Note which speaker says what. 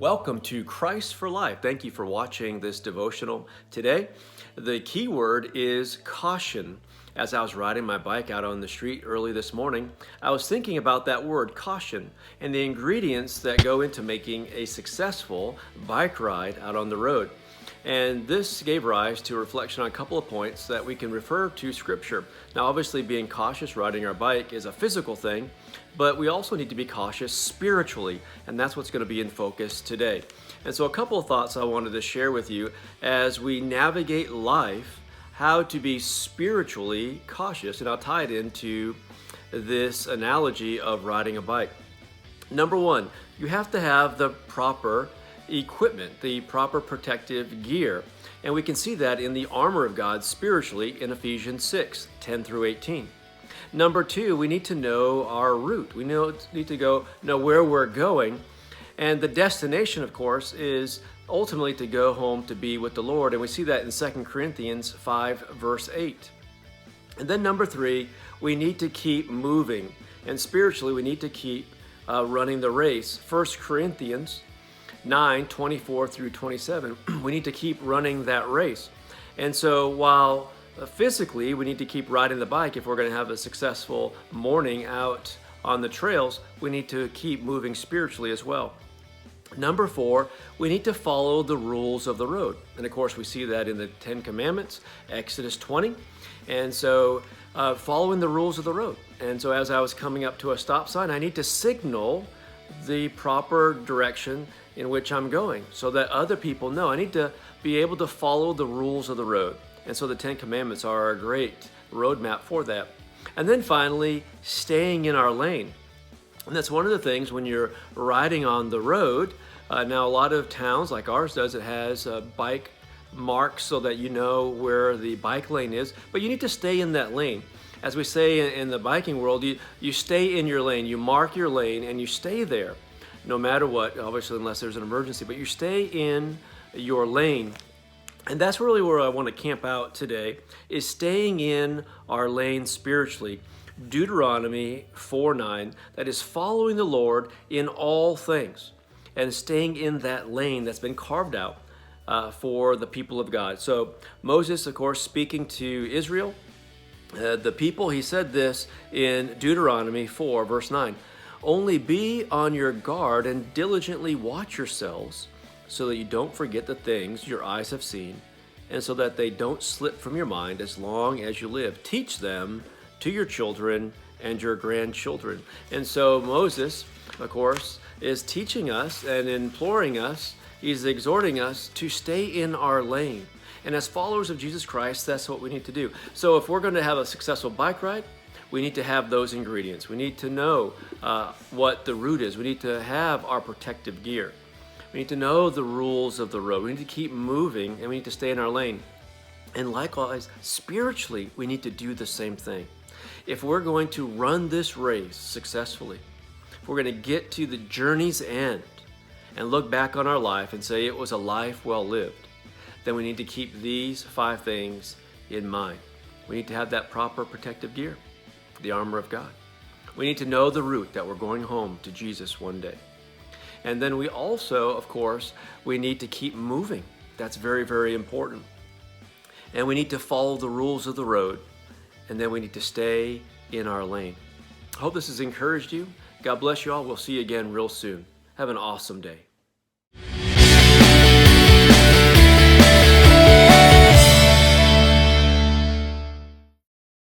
Speaker 1: Welcome to Christ for Life. Thank you for watching this devotional today. The key word is caution. As I was riding my bike out on the street early this morning, I was thinking about that word caution and the ingredients that go into making a successful bike ride out on the road. And this gave rise to a reflection on a couple of points that we can refer to Scripture. Now, obviously, being cautious riding our bike is a physical thing, but we also need to be cautious spiritually, and that's what's going to be in focus today. And so a couple of thoughts I wanted to share with you as we navigate life, how to be spiritually cautious, and I'll tie it into this analogy of riding a bike. Number one, you have to have the proper equipment, the proper protective gear. And we can see that in the armor of God spiritually in Ephesians 6, 10 through 18. Number two, we need to know our route. We need to know where we're going. And the destination, of course, is ultimately to go home to be with the Lord. And we see that in 2 Corinthians 5, verse 8. And then number three, we need to keep moving. And spiritually, we need to keep running the race. 1 Corinthians 9, 24 through 27, we need to keep running that race. And so while physically we need to keep riding the bike if we're going to have a successful morning out on the trails, we need to keep moving spiritually as well. Number four, we need to follow the rules of the road. And of course, we see that in the 10 Commandments, Exodus 20. And so following the rules of the road. And so as I was coming up to a stop sign, I need to signal the proper direction in which I'm going so that other people know. I need to be able to follow the rules of the road. And so the 10 Commandments are a great roadmap for that. And then finally, staying in our lane. And that's one of the things when you're riding on the road. Now, a lot of towns like ours does, it has bike marks so that you know where the bike lane is, but you need to stay in that lane. As we say in the biking world, you stay in your lane, you mark your lane, and you stay there no matter what, obviously unless there's an emergency, but you stay in your lane. And that's really where I want to camp out today, is staying in our lane spiritually. Deuteronomy 4:9, that is following the Lord in all things and staying in that lane that's been carved out for the people of God. So Moses, of course, speaking to Israel, the people, he said this in Deuteronomy 4, verse 9, "Only be on your guard and diligently watch yourselves so that you don't forget the things your eyes have seen, and so that they don't slip from your mind as long as you live. Teach them to your children and your grandchildren." And so Moses, of course, is teaching us and imploring us, he's exhorting us to stay in our lane. And as followers of Jesus Christ, that's what we need to do. So if we're going to have a successful bike ride, we need to have those ingredients. We need to know what the route is. We need to have our protective gear. We need to know the rules of the road. We need to keep moving, and we need to stay in our lane. And likewise, spiritually, we need to do the same thing. If we're going to run this race successfully, if we're going to get to the journey's end and look back on our life and say it was a life well lived, then we need to keep these 5 things in mind. We need to have that proper protective gear, the armor of God. We need to know the route that we're going home to Jesus one day. And then we also, of course, we need to keep moving. That's very, very important. And we need to follow the rules of the road. And then we need to stay in our lane. I hope this has encouraged you. God bless you all. We'll see you again real soon. Have an awesome day.